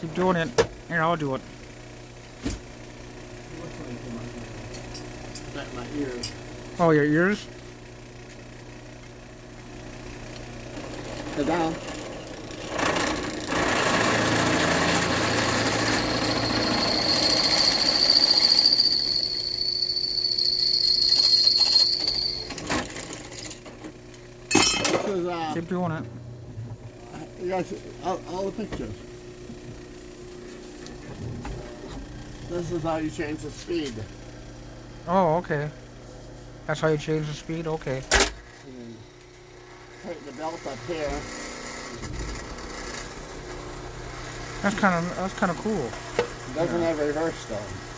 Keep doing it. Here, I'll do it. My ears. Oh, your ears? Sit down. This is, Keep doing it. you guys, all the pictures. This is how you change the speed. Oh, okay. That's how you change the speed? Okay. And take the belt up here. That's kind of cool. It doesn't have reverse though.